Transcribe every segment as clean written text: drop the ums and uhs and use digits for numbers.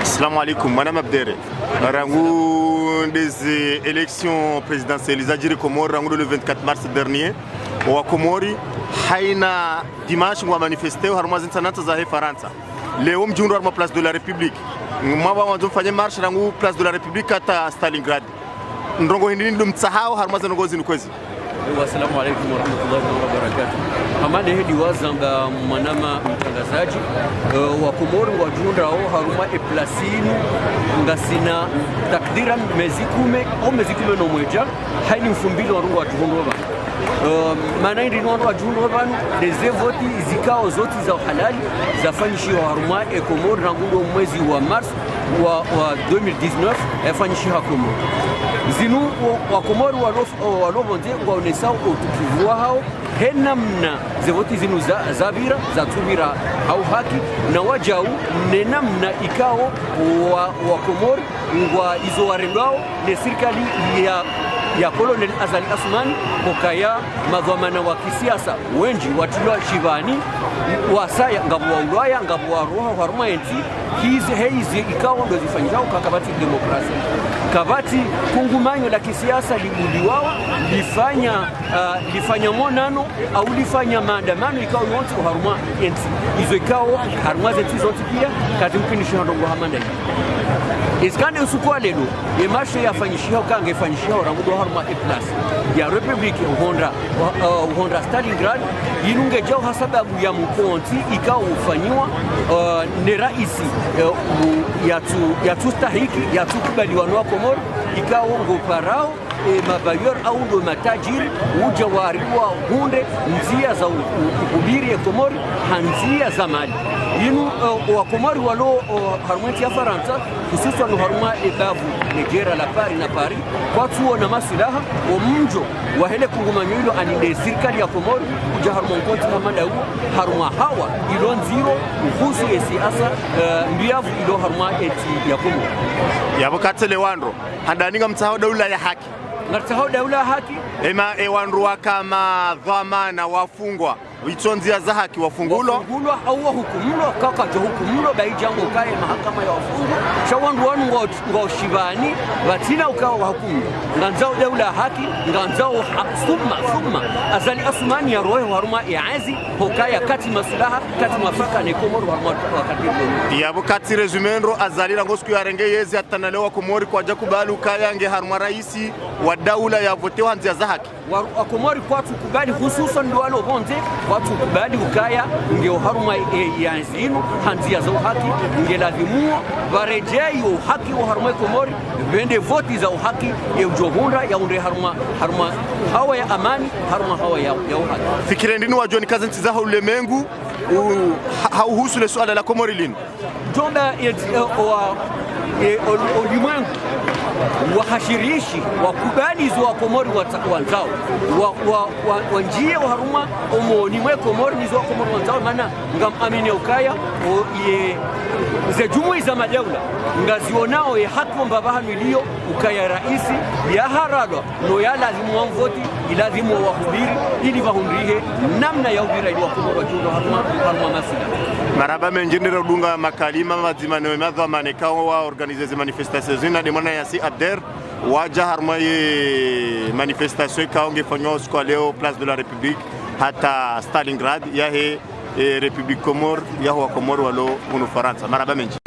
Assalamu alaikum, Madame Abdere. Rango des élections présidentielles, les Comores, rango le 24 mars dernier. Au Comori, Haina dimanche, on a manifesté au Harmois Insanata Zahe Faransa. Léo Mjunro à place de la République. Moi, on a fait marche rango place de la République à Stalingrad. Ndongo hindi ndumtsahau Harmois Ngozi Nkwezi. Assalamu alaikum warahmatullahi wabarakatuh. Hamande hedi wazanga manama mtangazaji wa Komori wa junda au haruma eplasinu ngasina takdira mezikume au mezikume no mweja haini mfumbili wa rungu wa juhunroba maana ndi nwandu wa juhunroba deze voti zikao zote za halali zafanyishi wa haruma e Komori rangundo mwezi wa mars wa 2019 yafanyishi ha Komori zinu wa Komori walobonze waonesao utukivu hao henamna zevoti zinu zabira za tubira au haki na wajau nenamna ikao wa Komori ngwa izo warendao ne serikali ya Colonel Azali Asumani kokaya madhamana wa kisiasa wenji watulwa shivani wasaya ngabu wa ulaya ngabu wa roha haruma enti hizi ikawa ndo zifanyao kakabati demokrasia kabati kungumanyo la kisiasa libuliwao lifanya monano au lifanya maandamano ikawa yote kwa haruma enti hizo ikawa haruma zeti zote pia kati mkinishi ndongo hamanda iskande usukwa lelo yemashe yafanyishia kange fanyishia rangudo haruma e+ ya Republic Honda Stalingrad yinunge jao hasababu ya mkonti ikawa ufanywa ne raisi ya tustahiki ya tukubaliwa wa Komori ikawa ngoparao mabayor au ndo matajiri uja wariwa hunde nzia za ubiri ya Komori hanzia za mali yinu wa Komori walo harumenti ya Faransa hususan haruma ebavu Nigeria la Paris na Paris kwa tuo na masilaha wa mjo wa hele kungumanyo ilo aninde serikali ya Komori kuja haruma mkonti hamanda huo haruma hawa ilo nziro uhusu ya siasa mbiavu ilo haruma eti ya Komori ya bukatele wandro handaninga mtahao daula ya haki ngatahao daula ya haki ema wandro kama dhamana wafungwa witonzia za haki wafungulwa au wahukumulwa kaka jo hukumulwa baijango kae mahakama ya wafungwa shawandu wanu ngoshibani batina ukawa wahukumu nganzao daula haki nganzao summa Azali Asumani ya rohe haruma iazi hokaya kati masulaha kati mafaka ne Komori haruma wakati ya bukati resumendro Azali ngosku ya renge yezi atanalewa Komori kwa jakubalu kaya nge haruma raisi wa daula ya vote wanzia za haki Wakomori kwatu kubali hususan ndo walo bonze kwatu kubali ukaya ndio haruma ya nzinu hanzia za haki ndio lazimu barejei haki wa haruma Komori bende voti za haki ya ujohunda ya unde haruma hawa ya amani haruma hawa ya haki. Fikire ndini wa John Kazanti za ulemengu hauhusu le swala la Komori lini jomba ulimwengu wahashirishi wakubalizi wa Komori wanzao wanjie haruma omoni mwe Komori nizo wa Komori wanzao maana ngam amine ukaya ze jumui za madeula ngazionao ya haki mbabaha milio ukaya raisi ya haradwa no ya lazimu wamvoti ilazimu wakubiri ili vahundrihe namna ya ubira ili wa Komori wajundo haruma masila maraba menjendera udunga makalima mazima ne madha manekao wa organiser des manifestations zina de mwana yasi Abder waja harma ye manifestation kaonge fanyo kwa leo place de la République hata Stalingrad ya he République Comore ya wa Komoro walo unu Faransa maraba menji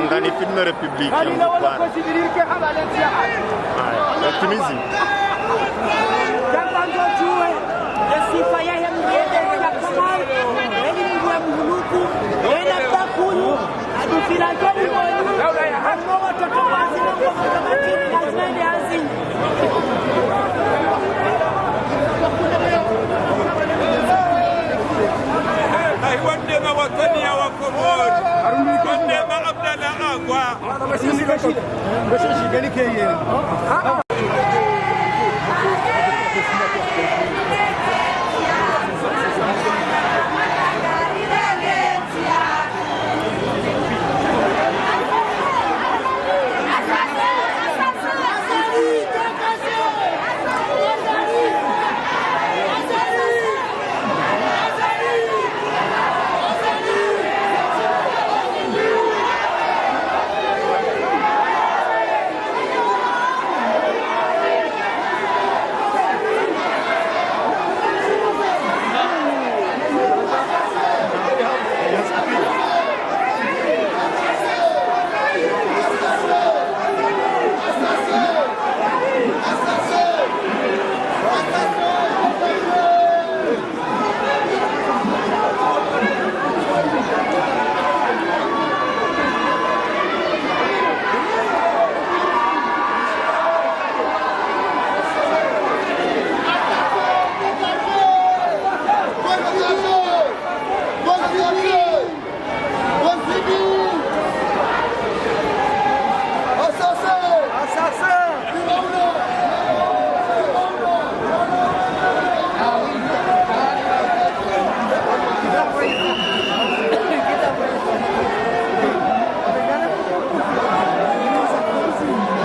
ndani film République optimism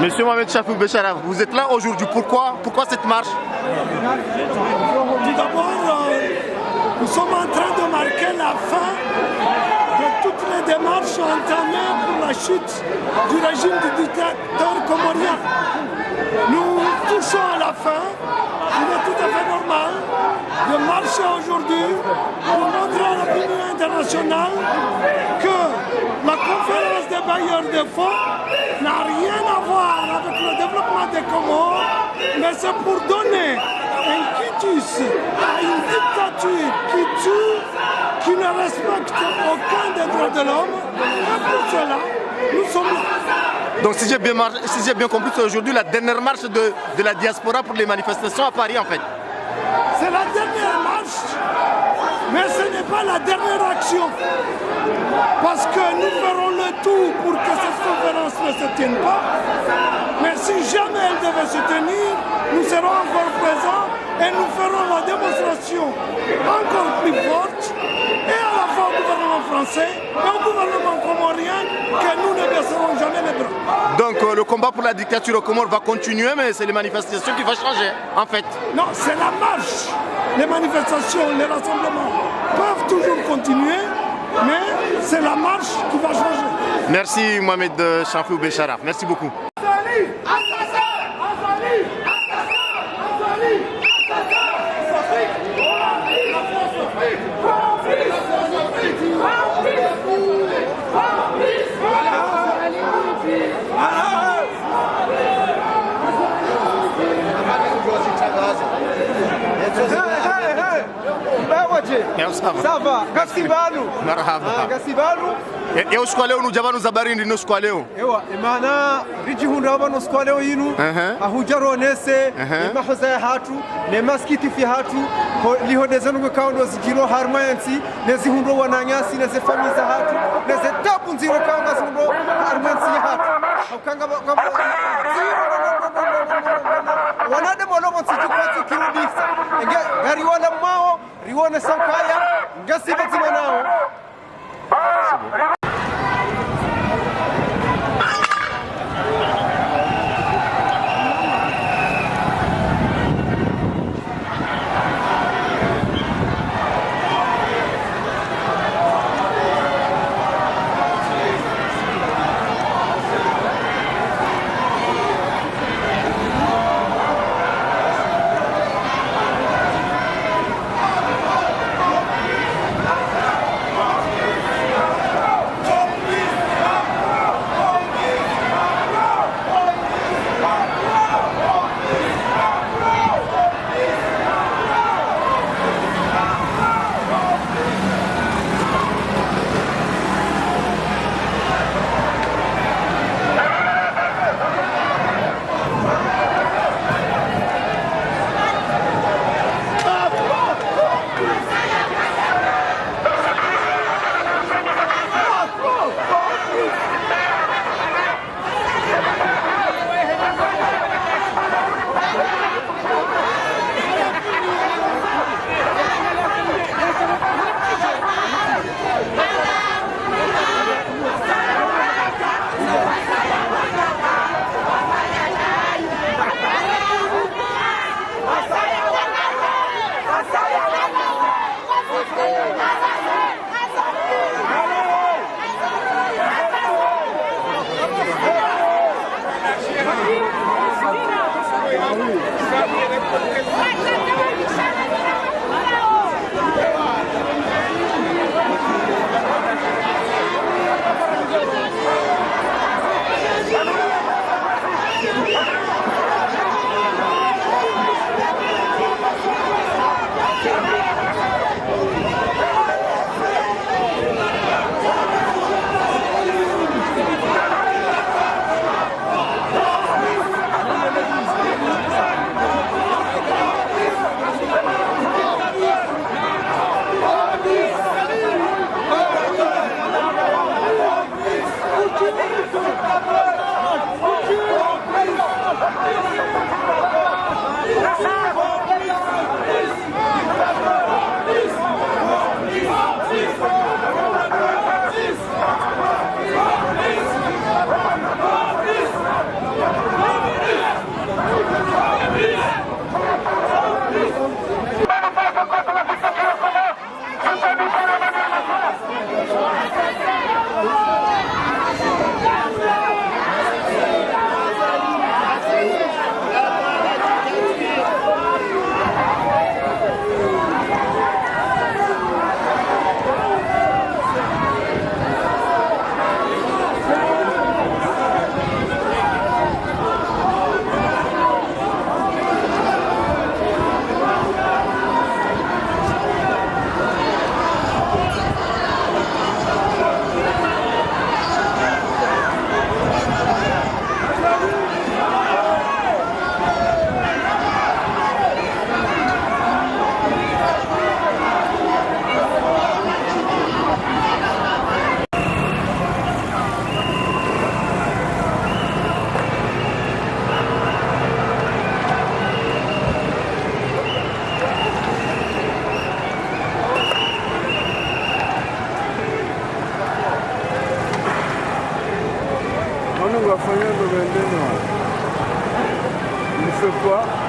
Monsieur Mohamed Chafou Bécharaf, vous êtes là aujourd'hui. Pourquoi cette marche? Tout d'abord, nous sommes en train de marquer la fin de toutes les démarches entamées pour la chute du régime du dictateur comorien. Nous touchons à la fin. Il est tout à fait normal de marcher aujourd'hui pour montrer à l'opinion internationale que la conférence des bailleurs de fonds n'a rien à voir avec le développement des Comores, mais c'est pour donner un quitus à une dictature qui tue, qui ne respecte aucun des droits de l'homme. Et pour cela, nous sommes là. Donc si j'ai bien compris, c'est aujourd'hui la dernière marche de la diaspora pour les manifestations à Paris en fait. C'est la dernière marche, mais ce n'est pas la dernière action. Parce que nous ferons le tout pour que cette conférence ne se tienne pas. Mais si jamais elle devait se tenir, nous serons encore présents et nous ferons la démonstration encore plus forte et à la fois au gouvernement français et au gouvernement comorien que nous ne baisserons jamais les bras. Donc le combat pour la dictature au Comores va continuer, mais c'est les manifestations qui vont changer en fait. Non, c'est la marche. Les manifestations, les rassemblements peuvent toujours continuer, mais c'est la marche qui va changer. Merci Mohamed Chafou Bécharaf, merci beaucoup. Ça va, Gassibanu. Marhaba. Gassibanu. Eu siku leo nujabanu zabarindi no siku leo. Ewa, imana rijihunda wabano siku leo yinu. Ahujaro nese, nema hoza hatu, nema skiti fi hatu, liho dezanu kwa kaundo zikiro harmayansi, nezi hundo wananyasi, nezi famiza hatu, nezi tapu nziro kaunga zihundo harmayansi hatu. Haukanga wanade molomo nsiju kwa tukirudisa. Gari wala mao, riwana sankaya, ngasibati manao. Pourquoi?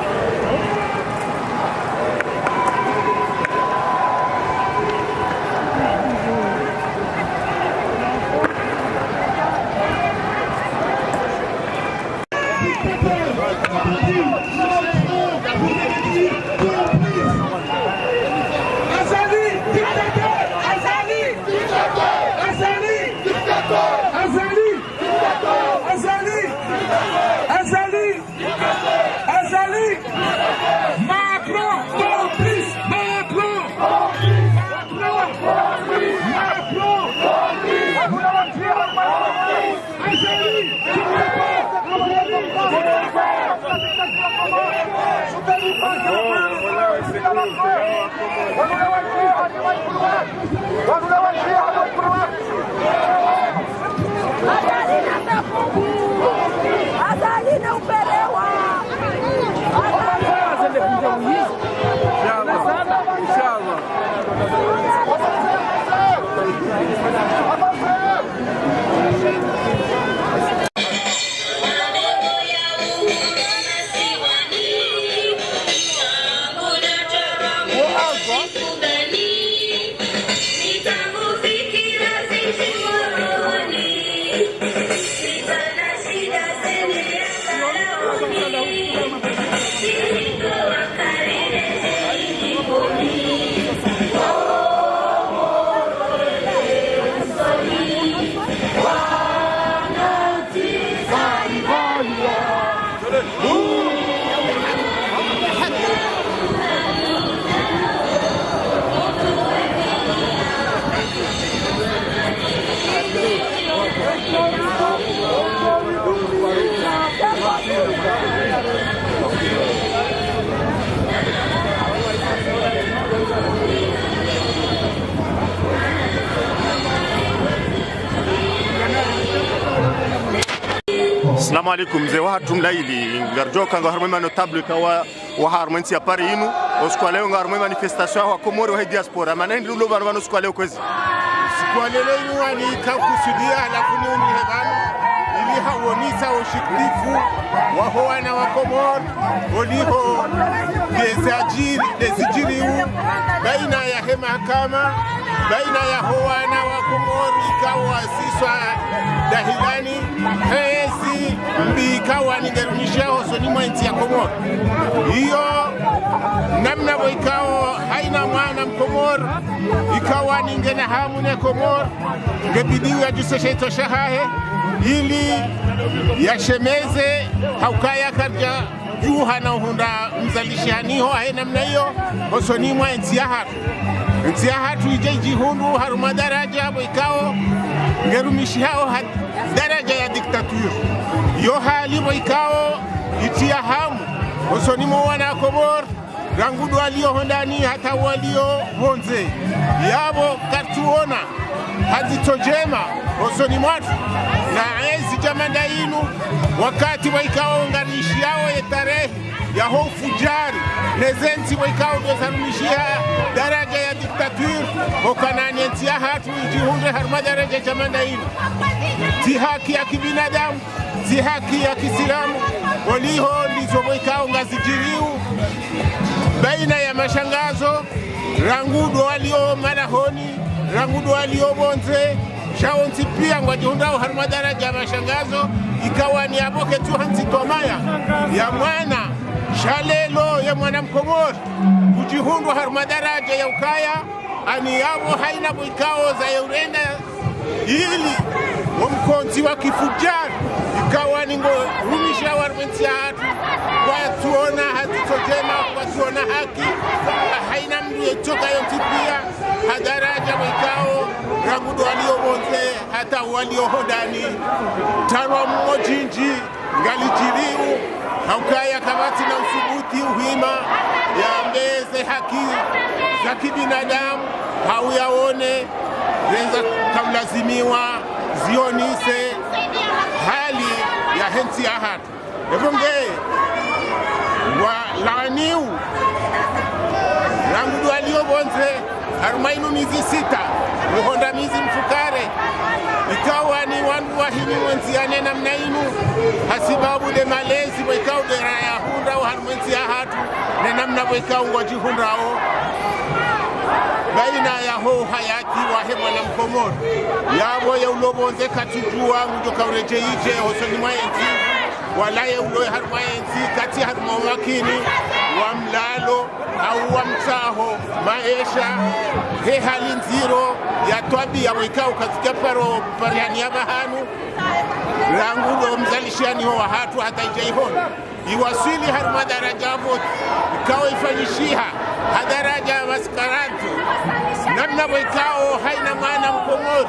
Assalamu alaikum mzee wa tumlaili ngarjoka ngaharmema notable kawa wa harmenti ya pari inu oskwaleo ngaharmema manifestation wa Komoro wa diaspora maneni lulo barwano oskwaleo kwezi sikwalelo inu wani kakusudia alafu ni umihebano ili hawonisa ushiklifu waho wana wa Komoro oliho desijiriu baina ya hemahakama baina ya howana wa Komoro ikawa siswa dahilani hezi mbikawa ningerunisha hosoni mwenzi ya Komoro iyo namna wo ikawa haina mwana mkomoro ikawa ningena hamu ne Komoro ngebidiu ya juseshe itoshahahe ili yashemeze haukaya karja juha na uhunda mzalishaniho hae namna iyo hosoni mwenzi ya hatu ntia hatu ije hundu haruma daraja abo ikao ngerumishi hao daraja ya diktature yo hali bo ikao itia hamu osonimo wana Komoro rangudu walio hondani hata walio bonze yabo katuona hazitojema osoni mwatu na ezi jamanda inu wakati bo ikao ngarishi yao yetarehe ya hofu jari nezenti bo ikao dozarumishia daraja ya diktature okanani entia hatu ijihunde haruma daraja jamanda inu ti haki ya kibinadamu ti haki ya kisilamu waliho lizobo ikao ngazijiriu baina ya mashangazo rangudo walio marahoni rangudo walio bonze shaonti pia ngwajihundao haruma daraja ya mashangazo ikawa ni aboke tu hansi tomaya ya mwana shalelo ya mwana Mkomoro kujihundwa haruma daraja ya ukaya ani yabo haina boikao za eurenda ili wamkonzi wa kifujari ikawa ningo rumisha warmenti ya hatu kwa tuona hatutojema kwa tuona haki haina mdu yetoka yontipia hadaraja boikao rangudo walio bonze hata walio hodani tarwa mmojinji ngalijiriu haukaya kamati na usubuti uhima ya mbeze haki za kibinadamu hauyaone zenza kamlazimiwa zionise hali ya hensi ya hatu ebonge wa laaniu rangudu walio bonze harumainu mizi 6 muhonda mizi mfukare ikawa ni wandu wahini wenziane namna inu hasibabu de malezi wekao de raya hunda wa harmwenzi ya hatu ne namna wekao ngwajihundao baina ya ho hayati wahe mwana mkomoro yabo ya ulobonze katujua mjoka urejeije hosoni mwaenzi walaye uloe harmwenzi kati harmwakini wa mlalo au wa mtaho maisha he hali nziro ya twabi ya wekao katika pariani ya bahanu rangu lo mzalishani ho hatu hata ijaihona iwasili harma daraja voti ikawa ifanyishiha hadaraja ya maskarantu namna wekao haina maana mkomori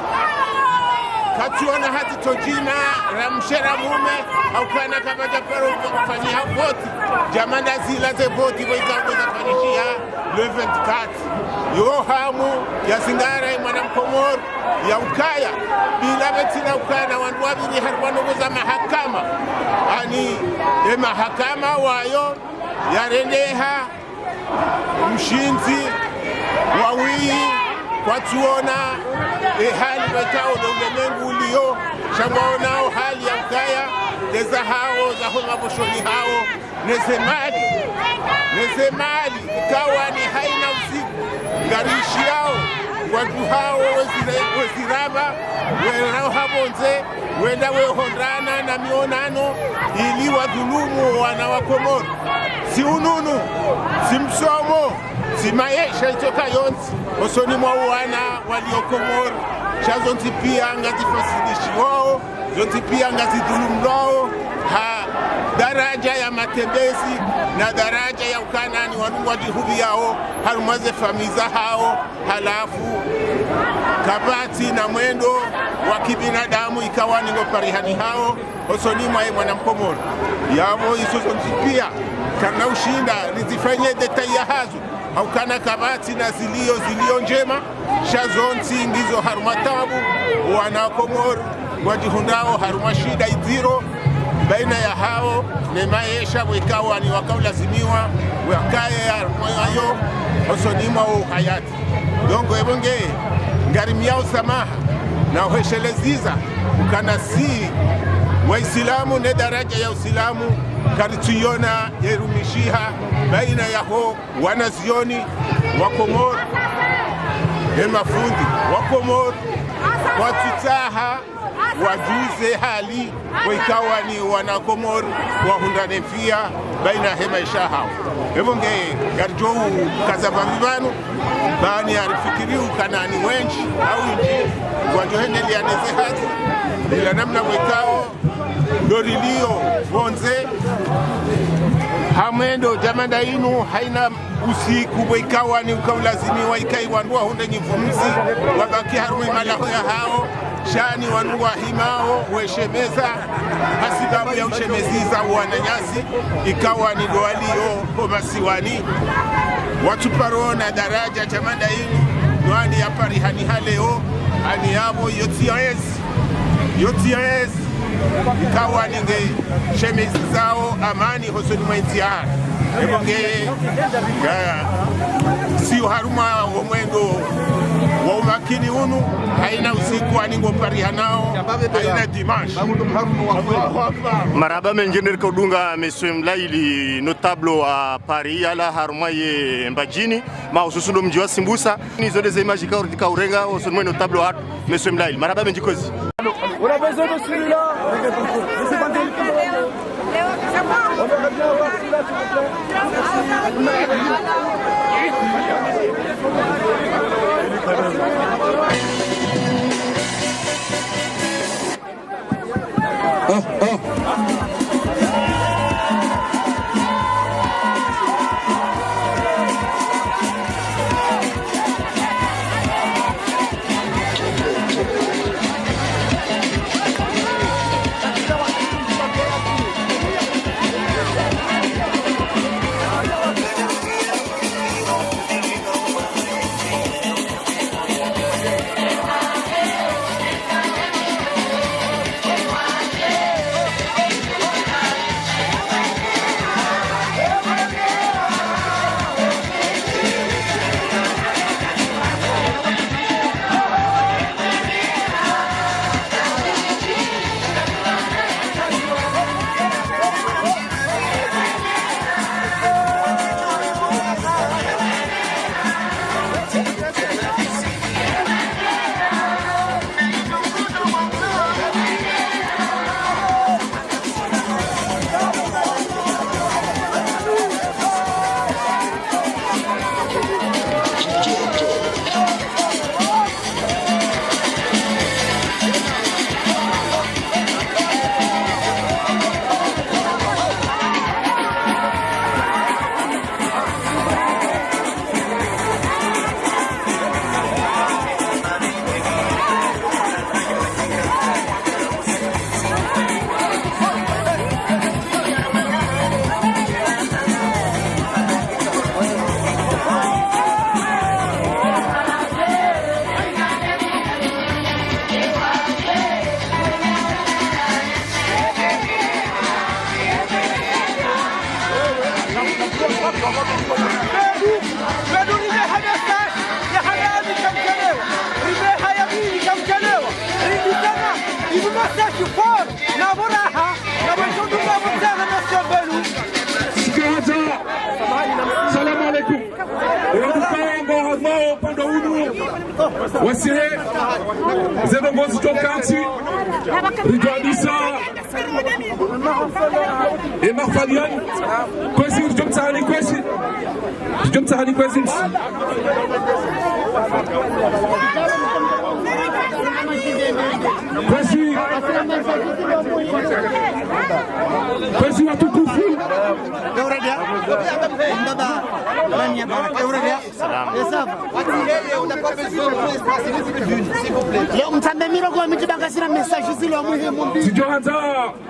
katuona hati tojina ramshera mume au kana kama japaro kufanyia voti jamanda zila ze voti wekao kufanyishia le 24 yo hamu ya zingara mwana mkomori ya ukaya bila betina ukaya na wandu wabiri harwano za mahakama ani mahakama wayo yarendeha mshinzi wawii kwa tuona hali wekao na ulemengu ulio shangaonao hali ya ukaya neza hao za honga boshoni hao nezemali ikawa ni haina usiku ngarishi yao watu hao weziraba werao habonze wenda wehondrana na mionano ili wadhulumu wana wa Komoro si ununu si msomo si maisha itoka yonzi osoni mwa wana walio Komoro shazonzi pia ngazi fasilishi wao zonzi pia ngazi dhulumu wao daraja ya matembezi na daraja ya ukanani wanungu wajihubi yao harumaze famiza hao halafu kabati na mwendo wa kibinadamu ikawa ningo parihani hao osoni mwae mwana Mkomoro yabo isozonzi pia kana ushinda nizifanye detai ya hazu au kana kabati na zilio njema shazonzi ngizo harumatabu wana Komoro wajihundao harumashida idhiro baina ya hao ne maisha wekawa ni wakaulazimiwa wakaye moyo osonima wa hayati dongo ebonge ngarimia usamaha na uhesheleziza ukanasi waislamu ne daraja ya uislamu karituiona yerumishiha baina ya ho wanazioni wa Komoro ne mafundi wa Komoro watutaha wajuze hali wekawa ni wana Komoro wahundane pia baina hema isha hao ebonge garjou kazaba vivanu bani arifikiriu kanani wenchi au inji wajohende lianeze hati ila namna wekao dorilio vonze hamendo jamanda inu haina usiku wekawa ni ukaulazimiwa ikaiwandua hunde nyivumzi wabaki harumi malaho ya hao shani wanua himao weshemeza hasibabu ya ushemeziza wananyasi ikawa ni doalio homasiwani watu parona daraja jamanda hili nwani ya parihani haleo ani yabo yotiaez ikawa ninge shemezizao amani hosoni mwaintiara ebonge siyo haruma omwendo wa umakini unu haina usiku aningo parihanao haina dimanche. Maraba menjener Kodunga Monsieur Mlaili notable à Paris ala harmaye mbajini ma ususundo mji wa Simbusa nizo des images ka urenga osonmo notable à Monsieur Mlaili maraba menjikozi. On a besoin de celui-là. On aurait bien avoir celui-là s'il vous plaît. message fort na buraha na wajundu na mtana na shabelu. Sikiliza. Salamu alaikum. Unakupango hazmao pando hunu. Wasihe. Zeno ngozi tokanti. Rijadisa. Emafalian. Kwesi rijomtahani kwesi. Rijomtahani kwesi. Kwesi watukufu. Sijoanza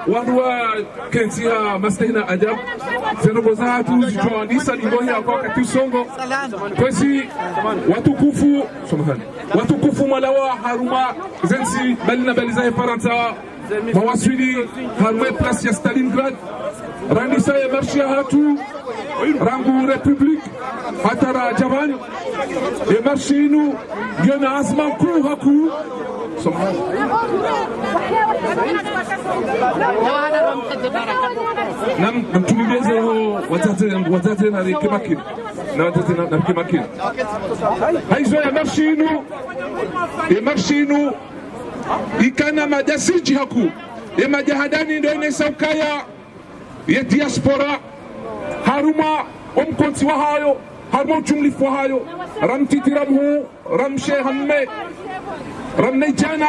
wadua kentia mastehina ajab zenogozatu sijoanisa lingohi kwa wakati usongo kwesi watukufu watukufu malawa haruma zensi balina balizahe Faransa mawasili haruma place ya Stalingrad randisa ya marshia hatu rangu republik hatara javan ya marshinu yana azman kuu haku nam tumibeze ho watate na rikimakin na watate na rikimakin haizo ya marshinu ikana madasiji haku ya majahadani ndo ine saukaya ya diaspora haruma omkonti wa hayo haruma ujumlifu wa hayo ramtiti ramhu ramshe hamme ramnejana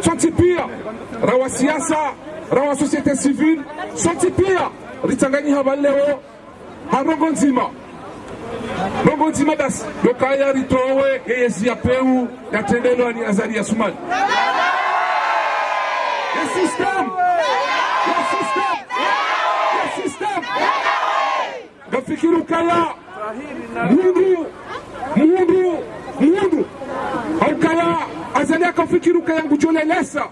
sonti pia rawa siasa rawa societe civile sonti pia ritanganyi habaleo harongo nzima basi lokaya ritowe geyezi ya peu ya tendelo ni azari ya sumani ya system gafikiru kaya mundu au kaya azali kafikiru kaya ngujolelesa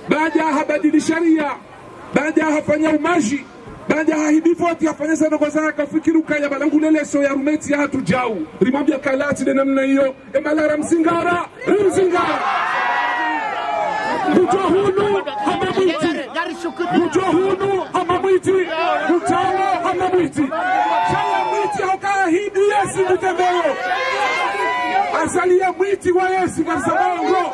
baada habadili sharia baada hafanya umaji baada hahibifu ati hafanya sana kwa sana kafikiru kaya balanguleleso ya rumeti ya hatu jau rimambia kalati de namna hiyo emalara msingara Mujahunu hamamwiti Mutalo hamamwiti Shaya mwiti haukaa hidi yesi mutembeo Azalia mwiti wa yesi Garzabango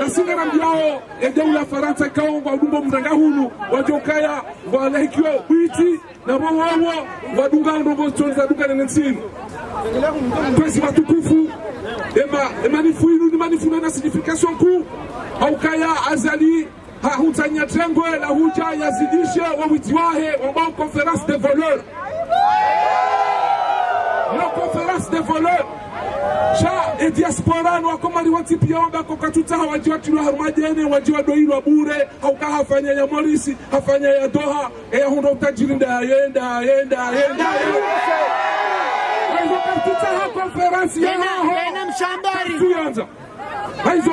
Nasinga nambiao Edeula Faransa ikaongo Udumbo mdanga hunu Wajokaya Walehikiwa mwiti Na wawawa Wadunga ndongo Chonza dunga nenensini Kwezi watukufu Ema nifuinu na signification kuu Haukaya azali hahutanya trengwe la huja yazidishe wawitiwahe wambao conférence des voleurs la conférence des voleurs cha diaspora no akomali watipia wamba kokatuta hawajiwa tilo harumajene wajiwa doilo bure hauka hafanya ya Morisi hafanya ya Doha ya hundo utajiri nda yenda hizo katuta ha conférence ya Lena mshambari tuanza hizo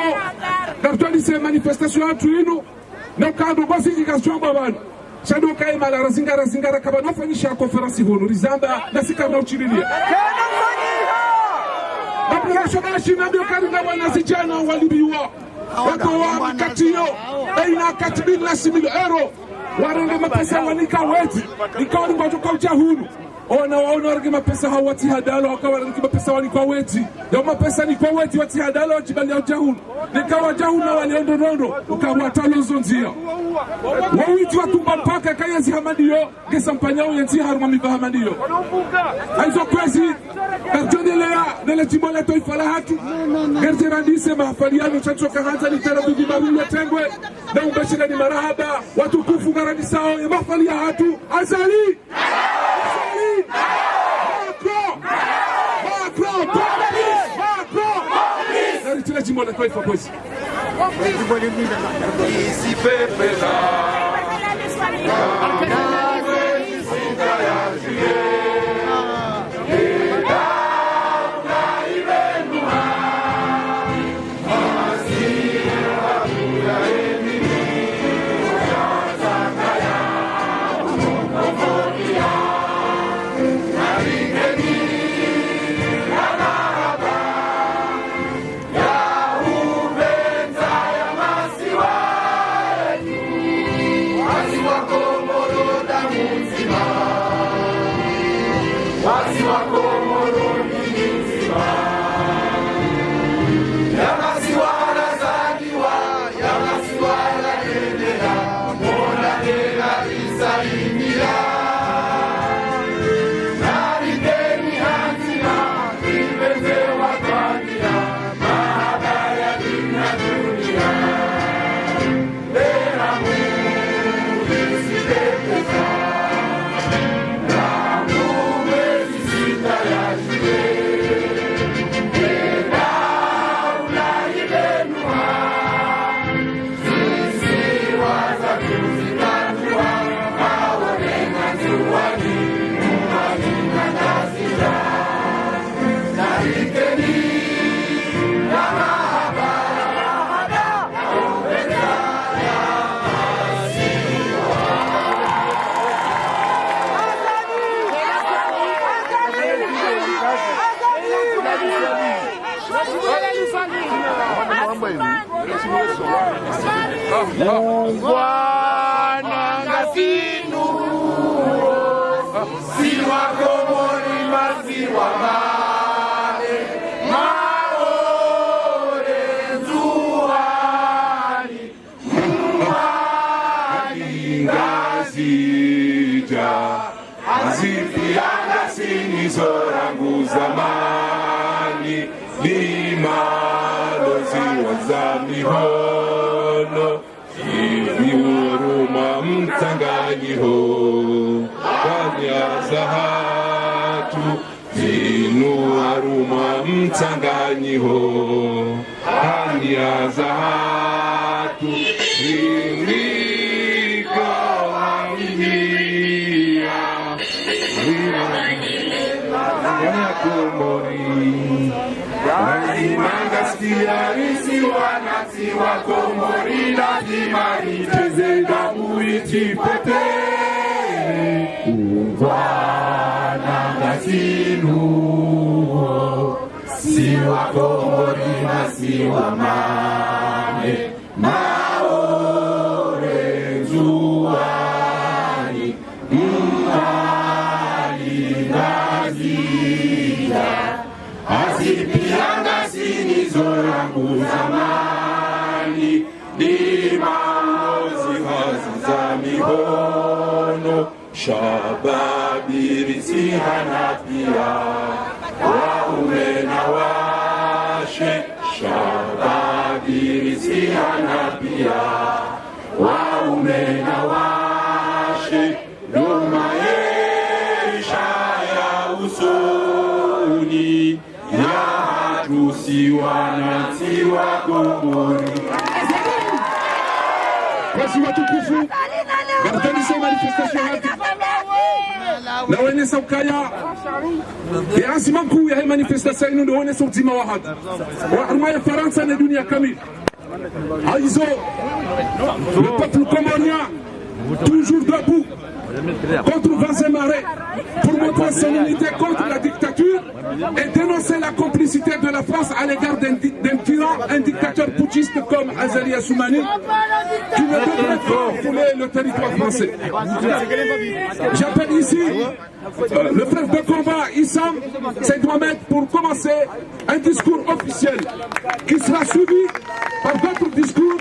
kartoni se manifestation ya tuinu na kando basi kikashomba bana shado kai mala zingara kaba nafanyisha conference hunu rizamba na sikana uchililia na shobashi na ndio karinga wanazijana walibiwa wako wa katio aina katibini na €1,000,000 warende mapesa wanika weti ikawa ngoto kwa hunu waona warenge mapesa hawati hadalo wakawa warenge mapesa wanika weti ya mapesa ni kwa weti wati hadalo wajibali ya jahunu nikawa jahuna waliondonondo ukawa talozo nzia wawiti watumba mpaka kayazi hamadiyo gesa mpanyao yanti haruma miba hamadiyo haizo kwezi kartoni lea nele jimbola toifala hatu gerjerandise mahafaliano chanchoka hanza ni terabugi marulu tengwe na umbeshina ni marahaba watukufu garanisao ya mahafalia hatu azali Naritina jimbola toifa kwezi Isi pepela Mungwana ngasinu siwa komori masiwa male maore nzuwani mwali ngazija azipianga sinizorangu zamani limaloziwa za mihono iviuruma mtanganyiho kanyaza hatu zinuaruma mtanganyiho kanyaza hatu rimika wamia komori lazimanga stiarisi wanasi wa komori lazima iteze damu ichipote ungwana ngasinu siwa komori nasiwa mane maore nzuwani ngazija azipianga sinizorangu zamani dimaozi hazi za mihono shababirisi hanapia waume na washe shababirisi hanapia waume na washe doma ya usoni ya tusiwanati wa komori. Basi watukufu, katika manifestation na wenesa ukaya ya azima mkuu ya manifestation inu ndio wenesa uzima wa hadi wa armaya Faransa na dunia kamili aizo le peuple comorien toujours debout contre vents et marées pour montrer son unité contre la dictature et dénoncer la complicité de la France à l'égard d'un tyran, un dictateur putschiste comme Azali Assoumani qui ne devrait pas fouler le territoire français. J'appelle ici le chef de combat Issam Seyd Mohamed pour commencer un discours officiel qui sera suivi par d'autres discours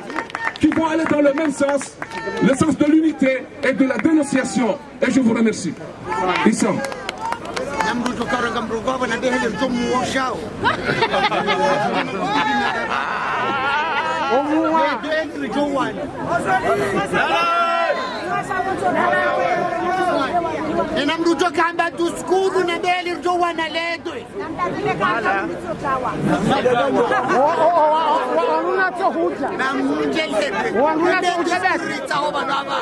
qui vont aller dans le même sens, le sens de l'unité et de la dénonciation. Et je vous remercie. Issam. Namruto kamba tuskuru na beli rjowa na ledwe. Wanuna tohuja. Namuje lebe. Wanuna tohuja besi. Ritahoba naba.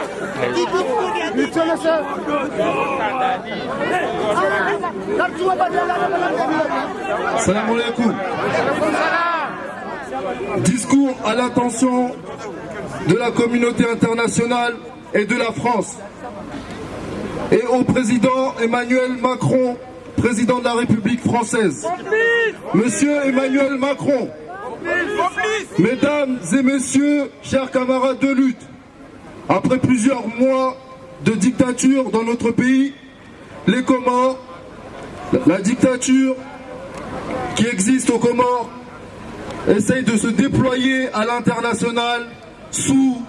Salam alaikum. Discours à l'attention de la communauté internationale et de la France. Et au président Emmanuel Macron, président de la République française. Monsieur Emmanuel Macron, mesdames et messieurs, chers camarades de lutte, après plusieurs mois de dictature dans notre pays, les Comores, la dictature qui existe aux Comores, essaye de se déployer à l'international sous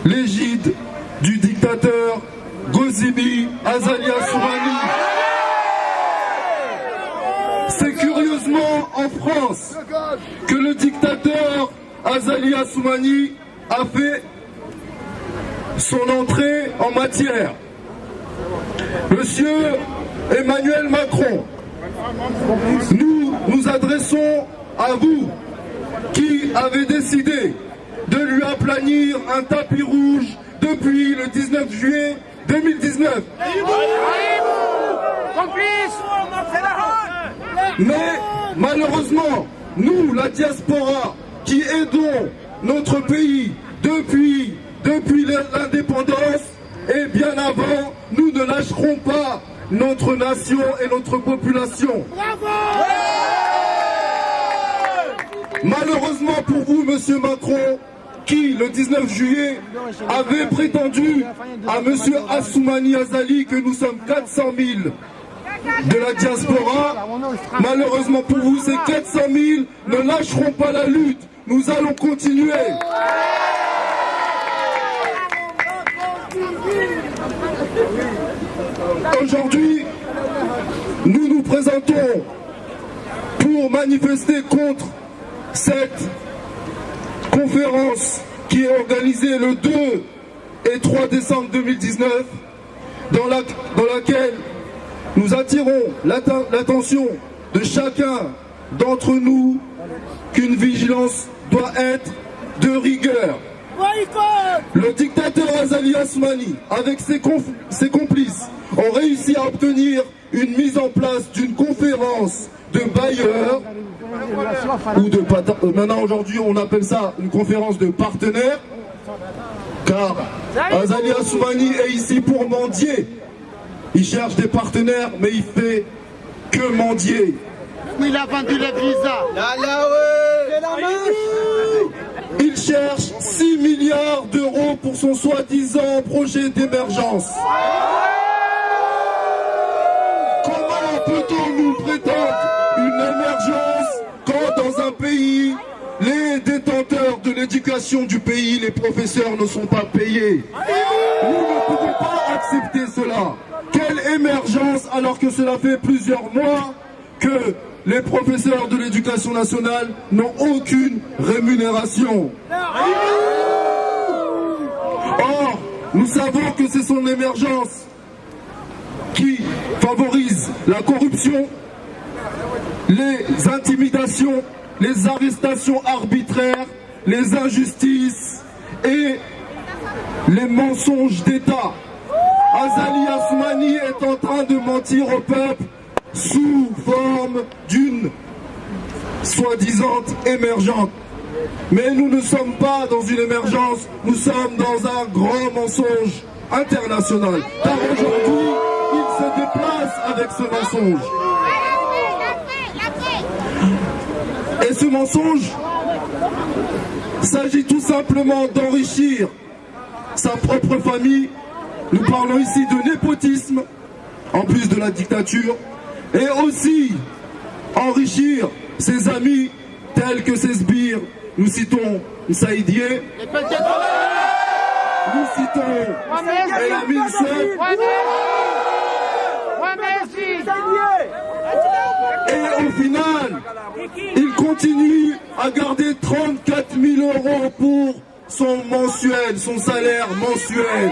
l'égide du dictateur Ghossebi Azali Assoumani. C'est curieusement en France que le dictateur Azali Assoumani a fait son entrée en matière. Monsieur Emmanuel Macron, nous nous adressons à vous qui avez décidé de lui aplanir un tapis rouge depuis le 19 juillet 2019. Mais malheureusement, nous, la diaspora, qui aidons notre pays depuis l'indépendance et bien avant, nous ne lâcherons pas notre nation et notre population. Malheureusement pour vous, monsieur Macron, qui, le 19 juillet, avait prétendu à monsieur Assoumani Azali que nous sommes 400 000 de la diaspora. Malheureusement pour vous, ces 400 000 ne lâcheront pas la lutte. Nous allons continuer. Aujourd'hui, nous nous présentons pour manifester contre cette conférence qui est organisée le 2 et 3 décembre 2019, dans laquelle nous attirons l'attention de chacun d'entre nous qu'une vigilance doit être de rigueur. Le dictateur Azali Assoumani, avec ses complices, ont réussi à obtenir une mise en place d'une conférence de bailleurs, ou de maintenant aujourd'hui on appelle ça une conférence de partenaires, car Azali Assoumani est ici pour mendier. Il cherche des partenaires, mais il fait que mendier. Il a vendu les visas. Il cherche 6 milliards d'euros pour son soi-disant projet d'émergence. Comment peut-on nous prétendre une émergence quand dans un pays, les détenteurs de l'éducation du pays, les professeurs ne sont pas payés? Nous ne pouvons pas accepter cela. Quelle émergence alors que cela fait plusieurs mois que les professeurs de l'éducation nationale n'ont aucune rémunération. Or, nous savons que c'est son émergence qui favorise la corruption, les intimidations, les arrestations arbitraires, les injustices et les mensonges d'État. Azali Assoumani est en train de mentir au peuple sous forme d'une soi-disant émergente. Mais nous ne sommes pas dans une émergence, nous sommes dans un grand mensonge international. Car aujourd'hui, il se déplace avec ce mensonge. Et ce mensonge s'agit tout simplement d'enrichir sa propre famille. Nous parlons ici de népotisme, en plus de la dictature, et aussi enrichir ses amis tels que ses sbires. Nous citons Saïdié, nous citons Elamine Seif, et au final, il continue à garder 34 000 € pour son mensuel, son salaire mensuel.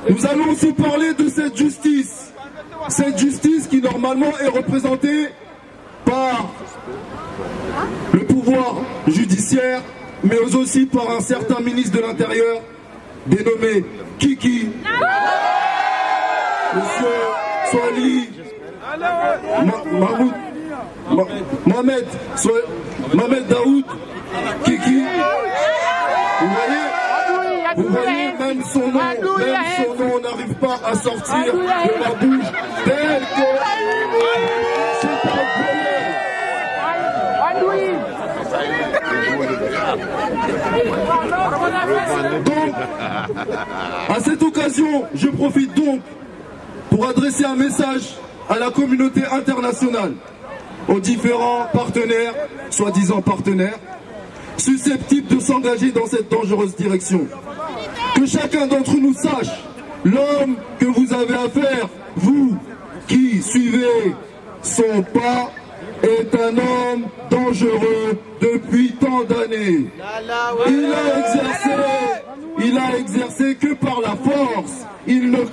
Nous allons aussi parler de cette justice qui normalement est représentée par le pouvoir judiciaire, mais aussi par un certain ministre de l'Intérieur dénommé Kiki, Monsieur Swali Mohamed Daoud Kiki. Vous voyez, même son nom n'arrive pas à sortir de la bouche tel que c'est un Donc, à cette occasion, je profite donc pour adresser un message à la communauté internationale, aux différents partenaires, soi-disant partenaires, susceptibles de s'engager dans cette dangereuse direction. Que chacun d'entre nous sache, l'homme que vous avez affaire, vous qui suivez son pas, est un homme dangereux depuis tant d'années. Il a exercé que par la force. Il n'a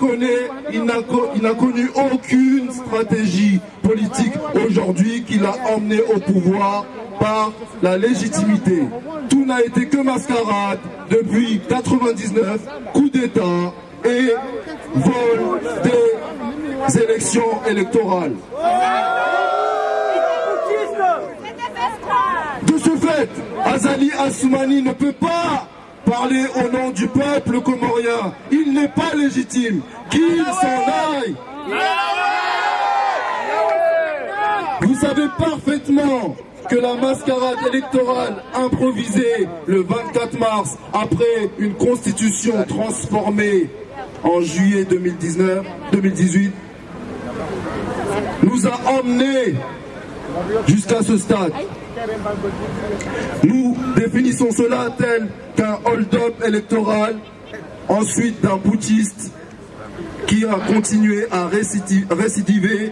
connu aucune stratégie politique aujourd'hui qui l'a emmené au pouvoir par la légitimité. Tout n'a été que mascarade depuis 99, coup d'État et vol des élections électorales. De ce fait, Azali Assoumani ne peut pas parler au nom du peuple comorien. Il n'est pas légitime. Qu'il s'en aille. Vous savez parfaitement que la mascarade électorale improvisée le 24 mars, après une constitution transformée en juillet 2018, nous a emmenés jusqu'à ce stade. Nous définissons cela tel qu'un hold-up électoral, ensuite d'un putschiste qui a continué à récidiver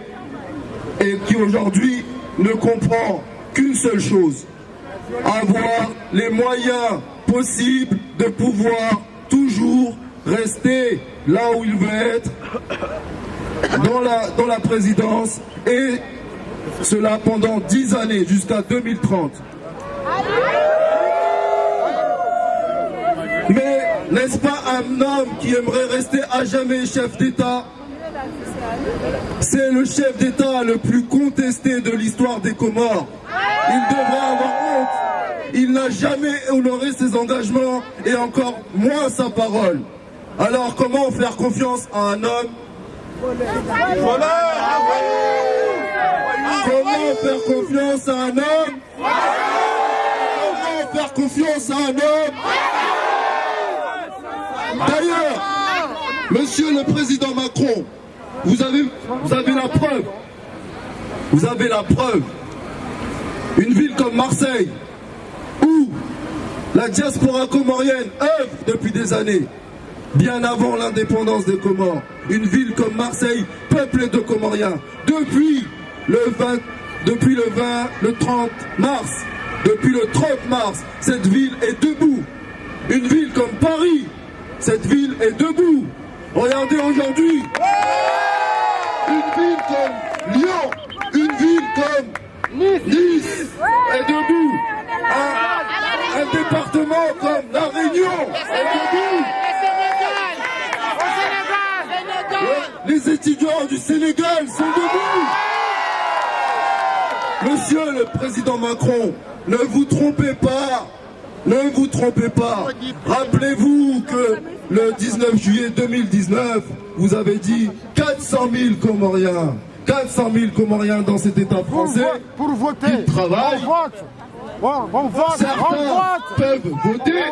et qui aujourd'hui ne comprend qu'une seule chose: avoir les moyens possibles de pouvoir toujours rester là où il veut être, dans la présidence, et cela pendant 10 années, jusqu'à 2030. Mais n'est-ce pas un homme qui aimerait rester à jamais chef d'État? C'est le chef d'État le plus contesté de l'histoire des Comores. Il devrait avoir honte. Il n'a jamais honoré ses engagements et encore moins sa parole. Alors comment faire confiance à un homme? Comment faire confiance à un homme? Comment faire confiance à un homme? D'ailleurs, Monsieur le Président Macron, vous avez la preuve. Vous avez la preuve. Une ville comme Marseille, où la diaspora comorienne œuvre depuis des années, bien avant l'indépendance des Comores. Une ville comme Marseille, peuplée de Comoriens. Depuis le 30 mars, cette ville est debout. Une ville comme Paris, cette ville est debout. Regardez aujourd'hui, une ville comme Lyon, une ville comme Nice est debout. Un département comme La Réunion est debout. Les étudiants du Sénégal sont debout. Monsieur le Président Macron, ne vous trompez pas. Ne vous trompez pas. Rappelez-vous que le 19 juillet 2019, vous avez dit 400 000 Comoriens. 400 000 Comoriens dans cet État français pour voter. Ils travaillent. On vote. Certains peuvent voter.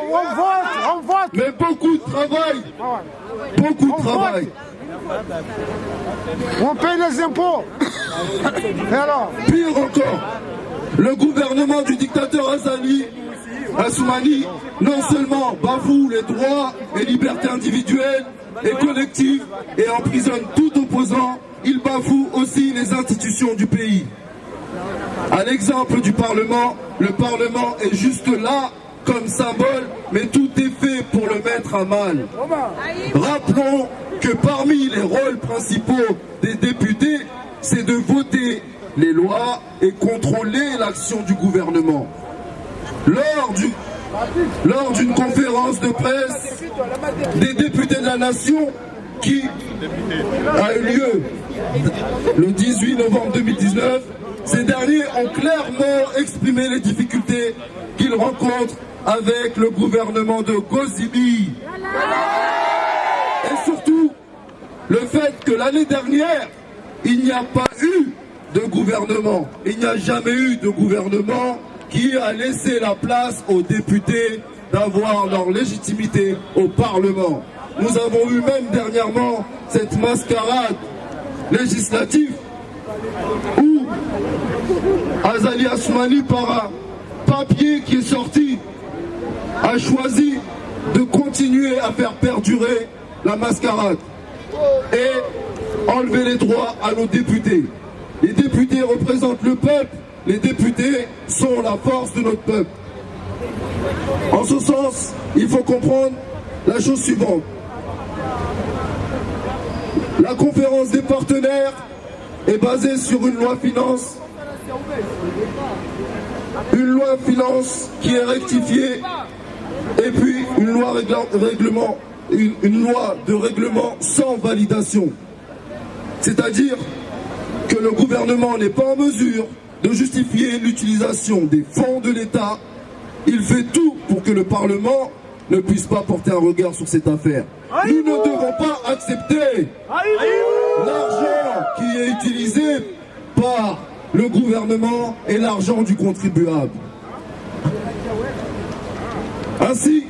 On vote. Mais beaucoup travaillent. Beaucoup travaillent. On paye les impôts. Et alors? Pire encore, le gouvernement du dictateur Assoumani non seulement bafoue les droits et libertés individuelles et collectives et emprisonne tout opposant, il bafoue aussi les institutions du pays. À l'exemple du Parlement, le Parlement est juste là comme symbole, mais tout est fait pour le mettre à mal. Rappelons que parmi les rôles principaux des députés, c'est de voter les lois et contrôler l'action du gouvernement. Lors d'une conférence de presse des députés de la nation qui a eu lieu le 18 novembre 2019, ces derniers ont clairement exprimé les difficultés qu'ils rencontrent avec le gouvernement de Gozimi. Et surtout, le fait que l'année dernière, il n'y a pas eu de gouvernement. Il n'y a jamais eu de gouvernement qui a laissé la place aux députés d'avoir leur légitimité au Parlement. Nous avons eu même dernièrement cette mascarade législative où Azali Assoumani, par un papier qui est sorti, a choisi de continuer à faire perdurer la mascarade et enlever les droits à nos députés. Les députés représentent le peuple, les députés sont la force de notre peuple. En ce sens, il faut comprendre la chose suivante. La conférence des partenaires est basée sur une loi finance. Une loi finance qui est rectifiée et puis une loi de règlement sans validation. C'est-à-dire que le gouvernement n'est pas en mesure de justifier l'utilisation des fonds de l'État. Il fait tout pour que le Parlement ne puisse pas porter un regard sur cette affaire. Nous ne devons pas accepter l'argent qui est utilisé par le gouvernement et l'argent du contribuable. Ainsi,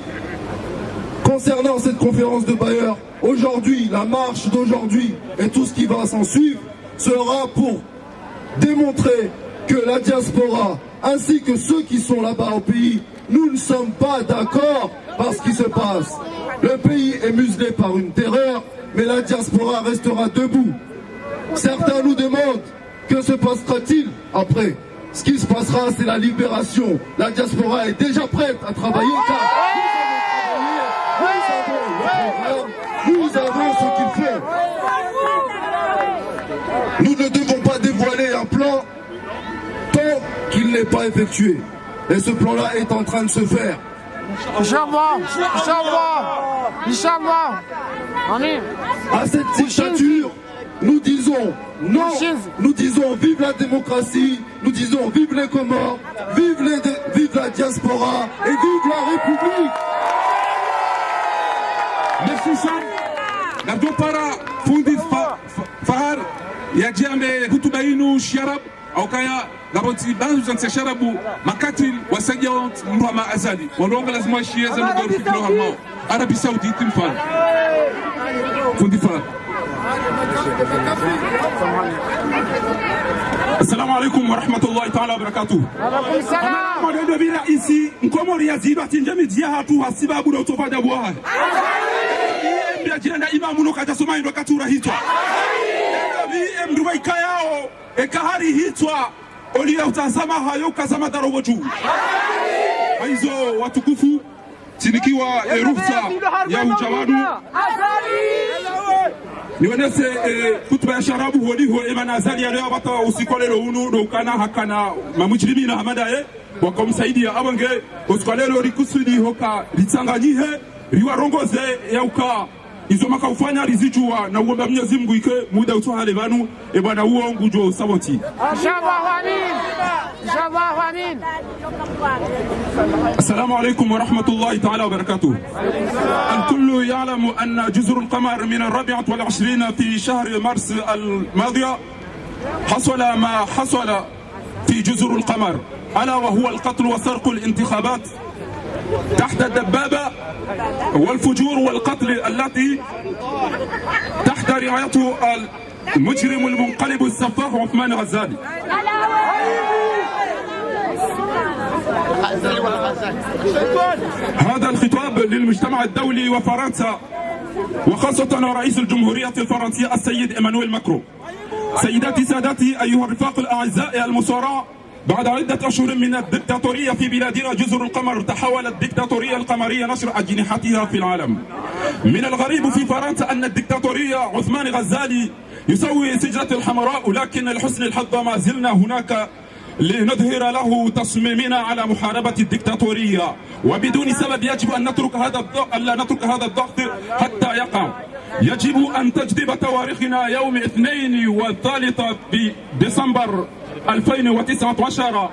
concernant cette conférence de bailleurs, aujourd'hui, la marche d'aujourd'hui et tout ce qui va s'en suivre sera pour démontrer que la diaspora ainsi que ceux qui sont là-bas au pays, nous ne sommes pas d'accord par ce qui se passe. Le pays est muselé par une terreur, mais la diaspora restera debout. Certains nous demandent que se passera-t-il après. Ce qui se passera, c'est la libération. La diaspora est déjà prête à travailler car nous avons ce qu'il faut. Nous ne devons pas dévoiler un plan tant qu'il n'est pas effectué. Et ce plan-là est en train de se faire. À cette dictature, nous disons non, nous disons vive la démocratie, nous disons vive les Comores, vive la diaspora et vive la République. Merci Sam. Nabdo para fundi fahar ya jambe hutuba inu sharab au kaya gaboti banzu zanse sharabu makati wasajia mrama azali wandonga lazima shieza mdoru fikiro halmao Arabie Saoudite mfano fundi fahar. Assalamu alaikum wa rahmatullahi ta'ala wa barakatuh. Mwadendo bila isi mkomori ya ziba tinjami dia hatu hasibabu na utofada buwa mbia jiranda imamu nuka jasuma ndo katura hitwa vi mduwa ikayao ekahari hitwa olia utazama hayo kazama darogo juu hizo watukufu chinikiwa rufsa ya ujawadu niwenese kutuba ya sharabu waliho emana azali ya leo wata usikolelo unu dokana hakana mamujirimi na hamadaye wakamsaidia abange usikolelo rikusudi hoka litsanganyihe riwarongoze yauka izo maka ufanya rizijua na uomba Mwenyezi Mungu ike muda utohale banu e bwana huo ngujo saboti inshallah amin. Assalamu alaykum wa rahmatullahi ta'ala wa barakatuh. الكل يعلم أن جزر القمر من 24 في شهر مارس الماضي حصل ما حصل في جزر القمر ألا وهو القتل وسرق الانتخابات تحت الدبابة والفجور والقتل التي تحت رعايته المجرم المنقلب السفاح عثمان غزالي. هذا الخطاب للمجتمع الدولي وفرنسا وخاصة رئيس الجمهورية الفرنسية السيد إيمانويل ماكرون. سيداتي سادتي أيها الرفاق الأعزاء المصارعة، بعد عدة أشهر من الدكتاتورية في بلادنا جزر القمر تحولت الدكتاتورية القمرية نشر أجنحتها في العالم. من الغريب في فرنسا أن الدكتاتورية عثمان غزالي يسوي سجلة الحمراء، لكن لحسن الحظ ما زلنا هناك لنظهر له تصميمنا على محاربة الدكتاتورية، وبدون سبب يجب أن نترك هذا الضغط حتى يقع. يجب أن تجذب تواريخنا يوم 2 ديسمبر 2019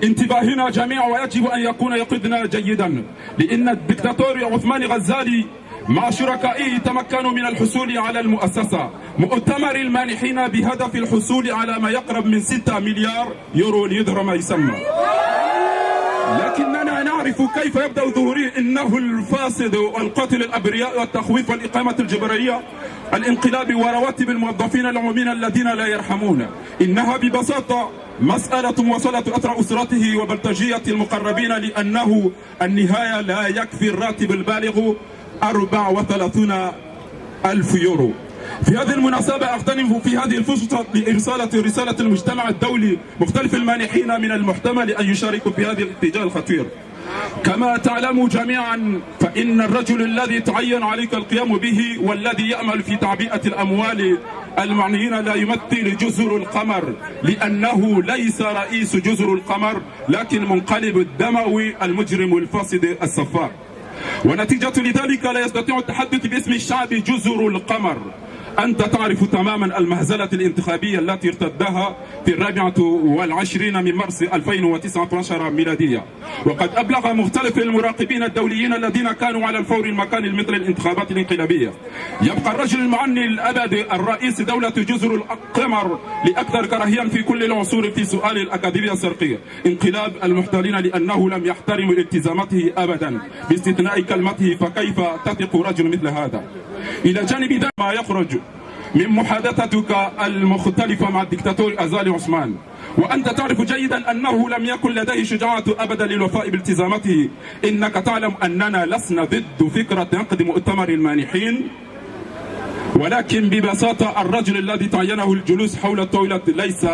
انتباهنا جميعا، ويجب أن يكون يقظنا جيدا، لأن الدكتاتور عثمان غزالي مع شركائه تمكنوا من الحصول على المؤسسة مؤتمر المانحين بهدف الحصول على ما يقرب من 6 مليار يورو ليظهر ما يسمى. لكننا نعرف كيف يبدأ ظهوره، إنه الفاسد والقاتل الأبرياء والتخويف والإقامة الجبرية، الانقلاب ورواتب الموظفين العموميين الذين لا يرحمون. إنها ببساطة مسألة مواصلة أثر أسرته وبلطجية المقربين، لأنه النهاية لا يكفي الراتب البالغ 34,000 يورو. في هذه المناسبة أغتنم في هذه الفرصة لإرسال رسالة المجتمع الدولي مختلف المانحين من المحتمل أن يشاركوا في هذا الاتجاه الخطير. كما تعلموا جميعا فإن الرجل الذي تعين عليك القيام به والذي يأمل في تعبئة الأموال المعنيين لا يمثل جزر القمر، لأنه ليس رئيس جزر القمر لكن منقلب الدموي المجرم الفاسد السفاح. ونتيجة لذلك لا يستطيع التحدث باسم الشعب جزر القمر. أنت تعرف تماما المهزلة الانتخابية التي ارتدها في 24 من مارس 2019 ميلادية، وقد أبلغ مختلف المراقبين الدوليين الذين كانوا على الفور المكان مثل الانتخابات الانقلابية. يبقى الرجل المعني الأبد الرئيس دولة جزر القمر لأكثر كراهيا في كل العصور في سؤال الأكاديمية الشرقية، انقلاب المحتلين لأنه لم يحترم التزاماته أبدا باستثناء كلمته، فكيف تثق رجل مثل هذا؟ إلى جانب ذلك ما يخرج من محادثتك المختلفة مع الدكتاتور أزالي عثمان، وأنت تعرف جيدا أنه لم يكن لديه شجاعة أبدا للوفاء بالتزاماته. إنك تعلم أننا لسنا ضد فكرة نقد مؤتمر المانحين، ولكن ببساطة الرجل الذي تعينه الجلوس حول الطاولة ليس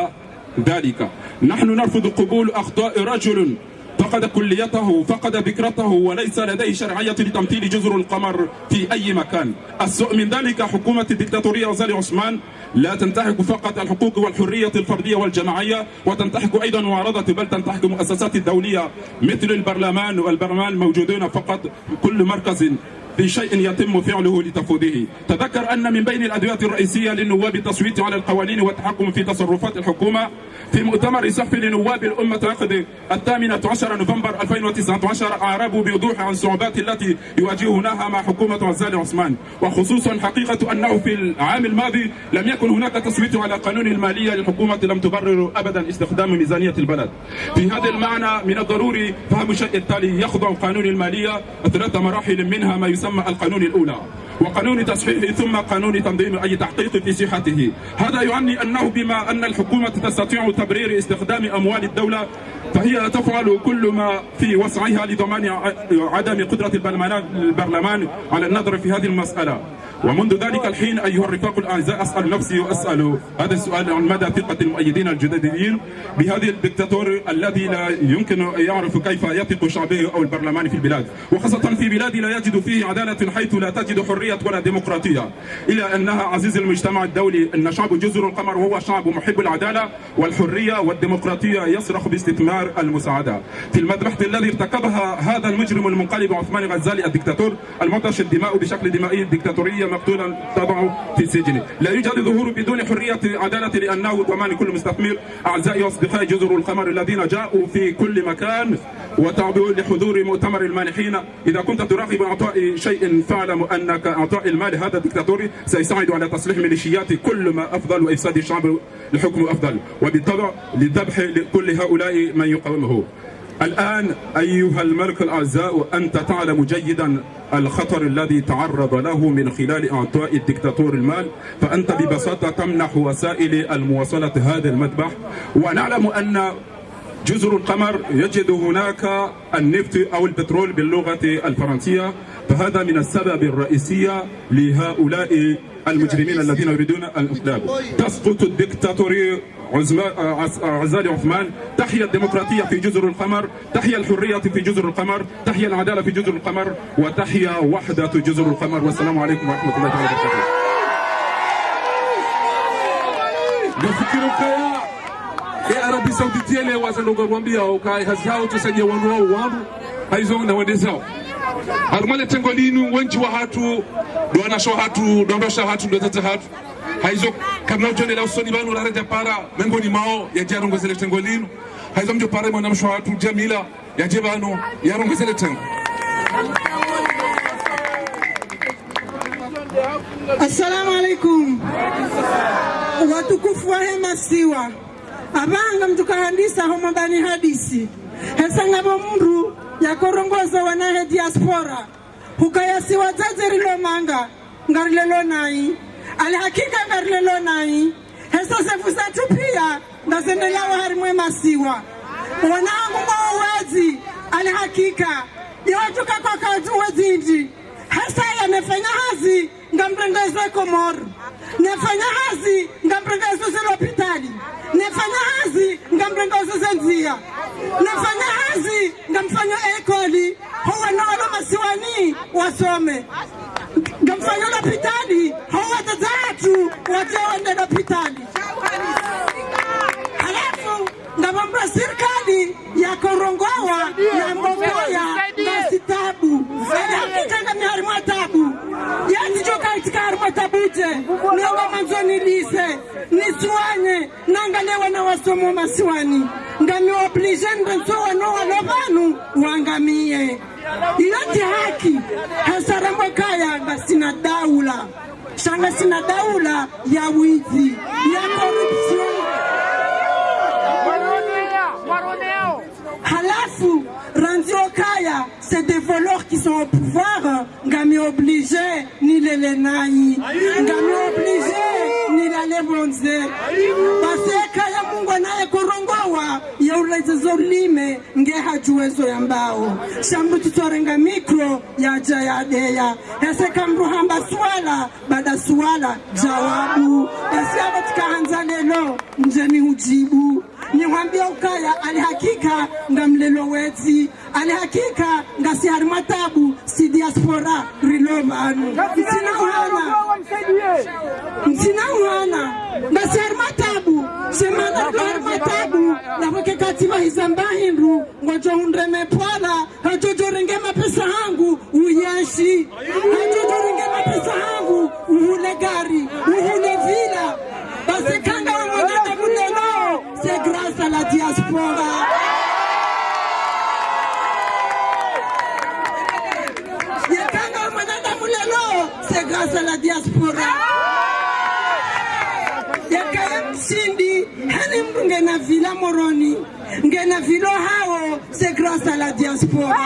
ذلك. نحن نرفض قبول أخطاء رجل فقد كليته، فقد فكرته، وليس لديه شرعية لتمثيل جزر القمر في أي مكان. السوء من ذلك حكومة الدكتاتورية أزالي عثمان لا تنتهك فقط الحقوق والحرية الفردية والجماعية، وتنتهك أيضا معارضة، بل تنتهك المؤسسات الدولية مثل البرلمان، والبرلمان موجودون فقط كل مركز في شيء يتم فعله لتفويضه. تذكر أن من بين الأدوات الرئيسية للنواب التصويت على القوانين والتحكم في تصرفات الحكومة. في مؤتمر صحفي لنواب الأمة عقد 18 نوفمبر 2019 أعربوا بوضوح عن الصعوبات التي يواجهونها مع حكومة أزالي عثمان، وخصوصا حقيقة أنه في العام الماضي لم يكن هناك تصويت على قانون المالية للحكومة لم تبرر أبدا استخدام ميزانية البلد. في هذا المعنى من الضروري فهم الشيء التالي: يخضع قانون المالية 3 مراحل، منها ما يسمى القانون الأولى، وقانون تصحيحه، ثم قانون تنظيم أي تحقيق في صحته. هذا يعني أنه بما أن الحكومة تستطيع تبرير استخدام أموال الدولة فهي تفعل كل ما في وسعها لضمان عدم قدرة البرلمان على النظر في هذه المسألة. ومنذ ذلك الحين أيها الرفاق الأعزاء أسأل نفسي وأسأل هذا السؤال عن مدى ثقة المؤيدين الجديدين بهذه الدكتاتور الذي لا يمكن يعرف كيف يثق شعبه أو البرلمان في البلاد، وخاصة في بلاد لا يجد فيه عدالة، حيث لا تجد حرية ولا ديمقراطية، إلا أنها عزيز المجتمع الدولي أن شعب جزر القمر هو شعب محب العدالة والحرية والديمقراطية يصرخ باستثمار المساعدة. في المذبحة الذي ارتكبها هذا المجرم المنقلب عثمان غزالي الدكتاتور المعطش الدماء بشكل دمائي ديكتاتورية مقتولا تضع في السجن، لا يوجد ظهور بدون حرية عدالة، لأنه ضمان كل مستثمر. أعزائي وأصدقائي جزر القمر الذين جاءوا في كل مكان وتعبوا لحضور مؤتمر المانحين، إذا كنت تراقب إعطاء شيء فاعلم أنك إعطاء المال هذا الدكتاتوري سيساعد على تصليح ميليشيات كل ما أفضل وإفساد الشعب لحكم أفضل، وبالطبع للذبح لكل هؤلاء من يقاومه. الآن أيها الملك الأعزاء أنت تعلم جيدا الخطر الذي تعرض له من خلال إعطاء الدكتاتور المال، فأنت ببساطة تمنح وسائل المواصلة هذا المذبح، ونعلم أن جزر القمر يجد هناك النفط أو البترول باللغة الفرنسية، فهذا من السبب الرئيسي لهؤلاء المجرمين الذين يريدون الانقلاب. تسقط الدكتاتورية غزالي عثمان، تحيا الديمقراطية في جزر القمر، تحيا الحرية في جزر القمر، تحيا العدالة في جزر القمر، وتحيا وحدة جزر القمر. والسلام عليكم ورحمة الله وبركاته. Arabi Saudite ele wazendo gwambia ukai hazao tusaje wanu wao haizo na wendezao armale tengolinu wenji wa hatu doana sho hatu dondosha hatu ndotata hatu haizo kamna jone la usoni banu la reja para mengoni mao ya jarongo zele tengolinu haizo mjo para mwana msho hatu Jamila ya jebano yarongo zele tengo. Assalamu alaikum. Watukufu wa hema siwa abanga mtukahandisa homo ndani hadisi hesangabo mru ya korongoza wanahe diaspora hukayasi wazazi rilo manga ngarilelo nai alihakika ngarilelo nai hesa sefusa tupia ndazendelawa harimwe masiwa wanangu mwawazi alihakika yawatuka kwa kazu wazindi hesa ya nefanya hazi ngambrengezwe Komoru, nefanya hazi ngambrengezwe Lopitali, nefanya hazi ngambrengezwe Zenzia, nefanya hazi ngamfanya ekoli huwa na wala masiwani wasome, ngamfanya Lopitali huwa tazatu wajewende Lopitali. Halafu ngambambra serikali ya korongowa ya mbogoya ngazitabu, hakika ngamihari mwatabu yazi joka itikari mwatabuje somo masiwani ngami oblige ndenzo wano walobanu wangamie ilati haki hasarambo kaya ngasina daula shanga sina daula ya wizi ya corruption halafu Randio Kaya, c'est des voleurs qui sont au pouvoir. Ngami obligé, ni les lenai. Ngami obligé, ni la lebronze. Parce Kaya Mungu naye korongowa, ya ulaize zolime, nge hajuwezo ya mbao. Shambu tutorenga mikro, ya jaya deya. Hese kamru hamba swala, bada swala, jawabu. Basi abatika hanza lelo, njeni hujibu. Niwambia Ukaya alihakika ngamlelo wezi alihakika ngasi harimatabu si diaspora rilovanu mtina uhana ngasi harimatabu semana harimatabu na wake katiba hizamba hindu ngojo hundreme pwala hajojo renge mapesa hangu uyeshi hajojo renge mapesa hangu uhule gari uhule vila basi kanga wa mwanada mulelo c'est grâce à la diaspora. C'est grâce à la diaspora. Yakaya mshindi, hani mtu ngena vila moroni, ngena vilo hao, c'est grâce à la diaspora.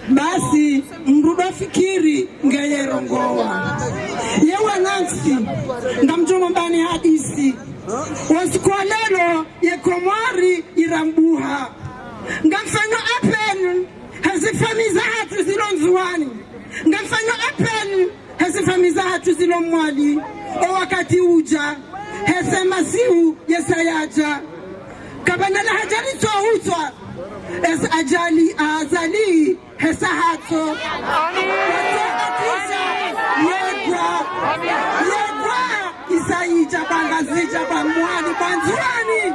Basi, mrudo fikiri, ngeye rongowa. Yewa nansi, ngamjomo mbani hadisi. Wasikuwa lelo, ye komari irambuha. Ngamfanyo apenu, hazifamiza hatu zilo nzuwani. Ngamfanyo apenu, hazifamiza hatu zilo mwali. O wakati uja, hese masihu yesayaja. Kabanala hajali tohutwa, es ajali azali hesa hato. Yegwa isaija bangazija bamwali banzuani.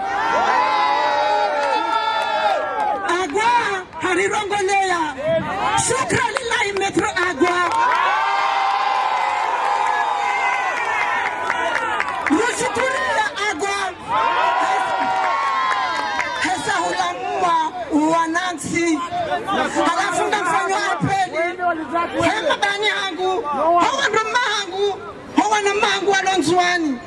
Agwa harirongolea. Shukra lillahi metro agwa. Rushukuria agwa. Hesa hulamua uwanansi. Halafu ndafanywa apeli. Hema bani hangu. Hawa ndo mahangu. Hawa na mahangu walonzuani.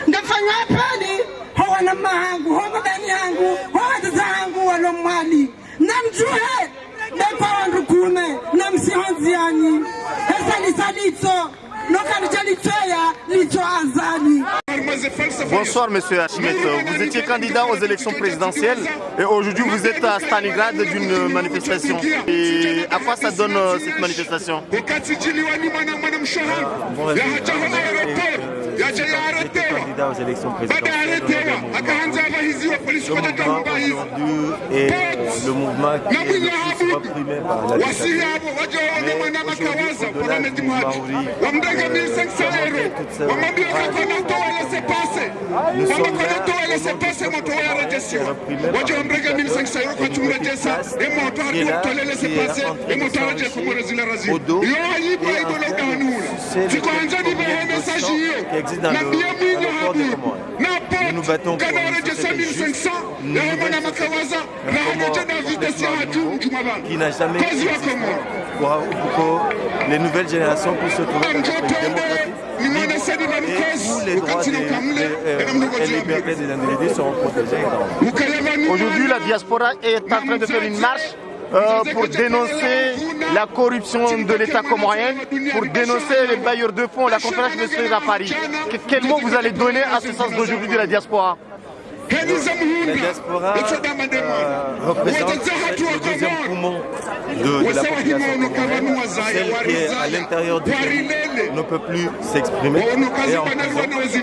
Ndafanywa apeli. Hawa na mahangu. Hawa bani hangu. Hawa tata hangu walomwali. Namjuhe. Nekwa wandukume. Namsihonziani. Hesa lisalito. Bonsoir Monsieur Hachimet, vous étiez candidat aux élections présidentielles et aujourd'hui vous êtes à Stalingrad d'une manifestation. Et à quoi ça donne cette manifestation? J'étais candidat aux élections présidentielles et le mouvement qui est le plus reprimé par la dictature. Mais aujourd'hui, au-delà du Maori, toutes ces nous sommes là reprimés par au dos et c'est le qui existe dans le corps des Comores. Nous nous battons pour une société juste, une nouvelle société qui n'a jamais existé pour que les nouvelles générations puissent se trouver dans un pays démocratique et où les droits et les libertés des individus seront protégés. Aujourd'hui, la diaspora est en train de faire une marche pour dénoncer la corruption de l'État comorien, pour dénoncer les bailleurs de fonds, la conférence de Suez à Paris. Quel mot vous allez donner à ce sens d'aujourd'hui de la diaspora? La diaspora représente le deuxième poumon de la population comorienne, celle qui est à l'intérieur du pays ne peut plus s'exprimer et en prison.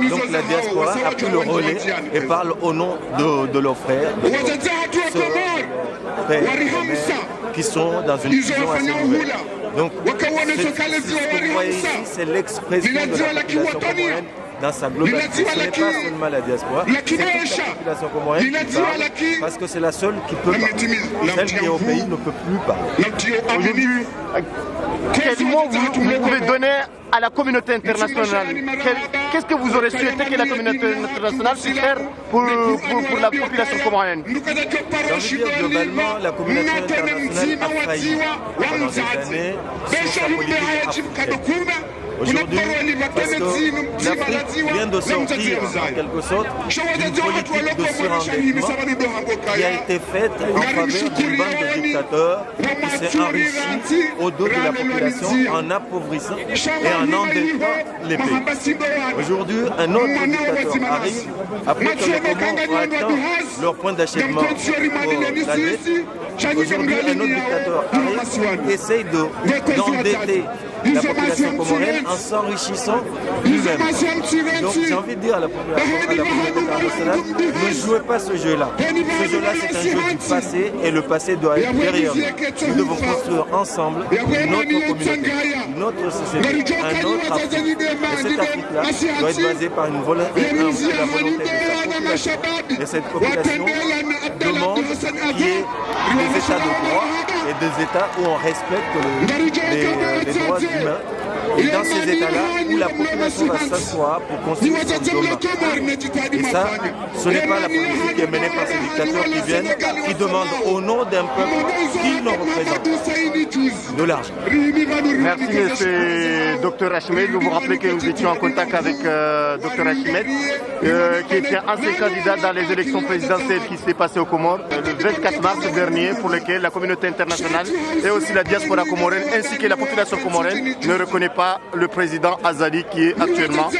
Donc la diaspora a pris le relais et parle au nom de leurs frères, qui sont dans une prison assez nouvelle. Donc ce que vous voyez ici, c'est l'expression de la population comorienne dans sa globalité. Ce n'est pas seulement la diaspora, c'est toute la population comorienne qui parle parce que c'est la seule qui peut parler. Celle qui est au pays ne peut plus parler. Aujourd'hui, quel mot vous pouvez donner à la communauté internationale. Qu'est-ce que vous aurez souhaité que la communauté internationale puisse faire pour la population comorienne? J'ai envie de dire globalement, la communauté internationale a failli pendant des années sur sa politique africaine. Aujourd'hui, parce que l'Afrique vient de sortir en quelque sorte d'une politique de surendettement qui a été faite en faveur d'une bande de dictateurs qui s'est enrichie au dos de la population en appauvrissant et en endettant les pays. Aujourd'hui, un autre dictateur arrive après que les Comores ont atteint leur point d'achèvement pour la dette. Aujourd'hui, un autre dictateur arrive et essaye d'endetter la population comorienne en s'enrichissant lui-même. Donc j'ai envie de dire à la communauté internationale, ne jouez pas ce jeu-là. Ce jeu-là, c'est un jeu du passé et le passé doit être derrière nous. Nous devons construire ensemble une autre communauté, une autre société, un autre Afrique. Et cette Afrique-là doit être basée par une volonté, la volonté de sa population. Et cette population demande qu'il y ait des États de droit et des États où on respecte les droits humains. Et dans ces États-là, où la population va s'asseoir pour construire son demain. Et ça, ce n'est pas la politique qui est menée par ces dictateurs qui viennent, qui demandent au nom d'un peuple qui nous représente de l'argent. Merci, monsieur Dr Achmed. Vous vous rappelez que nous étions en contact avec Dr Achmed, qui était ancien candidat dans les élections présidentielles qui s'est passées aux Comores le 24 mars dernier, pour lesquelles la communauté internationale et aussi la diaspora comorienne ainsi que la population comorienne ne reconnaît pas le président Azali qui est actuellement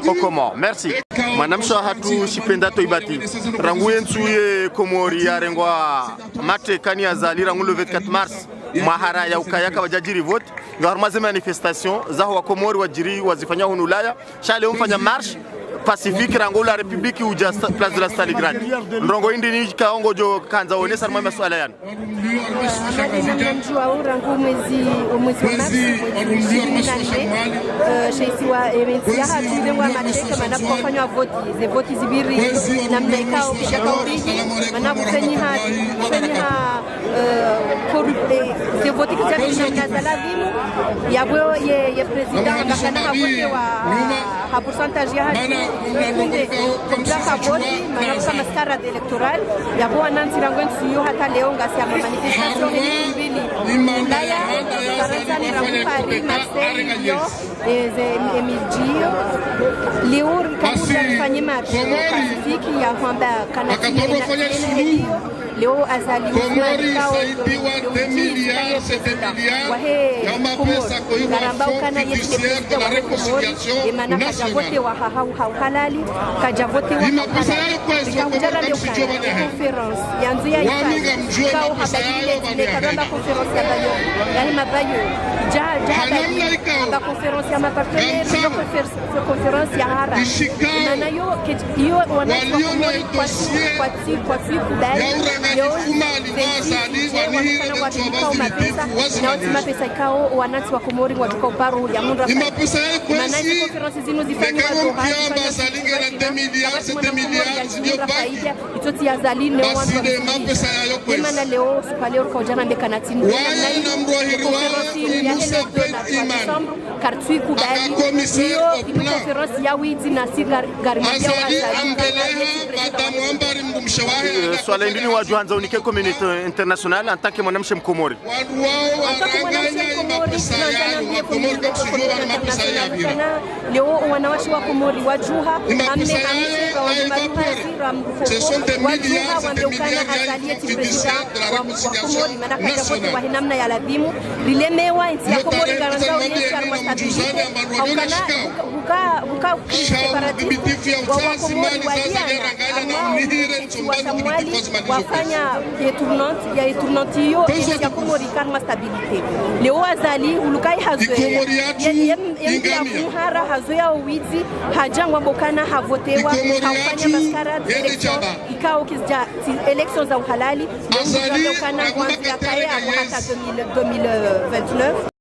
aux Comores. Merci. Madame Shahatu Shipenda Toibati, Ranguyen Souye Komori Yarengwa Mate Kani Azali Rangu le 24 mars, Mahara ya Ukayaka wajajiri vote, ngarmaze manifestation, zaho wa Komori wajiri wazifanya hunulaya, shale umfanya marche pacifique rango la République ou place de la Stalingrad. Ndongo indini kaongo jo kanza one sarma maswala yana. Mjua rango mwezi wa Mei sheisiwa emetia hatulengwa mateka manapofanywa voti zibiri na mnaikao kishakauriji manapofenyi corrupte ze voti kijabisha mnazala vimu yabwe ye president wakakana havote wa pourcentage ya hati Mjaka voti manapuka maskara electoral yabo wanansi rangwen suyo hata leo ngasi ya manifestation mbili Ulaya, Faransa ni rangu Paris, Marseille, Lyon, Emilio Leo kabuja kufanye marche Pasifiki ya kwamba kanatile na Leo Azali Usmanikao wahe Komori Garamba ukana yeti presidente wahe Komori Emana kajavote wa halali kajavote wa halali Ikahujara leo kaya conference Yanzu ya ifai Kao habadile tine karamba conference ya bayo Yahima bayo Jahadali Amba conference ya mapartenere Yo conference ya hara Imana yo wanasi wa Komori kwa siku dali mapesa ikao wananchi wa Komori watuka uparu ya mundu manani konferensi zinu zifanyi itoti ya zali ne wandu emana leo suka leo kwa ujana mbeka na tinu konferensi ya hele December kartui kubali iyo inu konferensi ya witi na si garimadia wa zali swala indini wajuanza unike community international en tant que mwanamshe mkomori. Leo wanawashi wa Komori wajuha amne kwa wajuha wandeukana azalie ti president wa Komori manaka japote wa hinamna ya ladhimu lilemewa inti ya Komori garanza unyesha armastabilite buka separatiste wa Komori wadiana wa Samuali wafanya tournante hiyo ya Komori karma stabilite leo Azali ulukai hazwe ya muhara hazwe ya uwizi hajangwa mbokana havotewa hafanya maskarade election ikao kizja election za uhalali ndio mbokana kwanza kaya hata 2029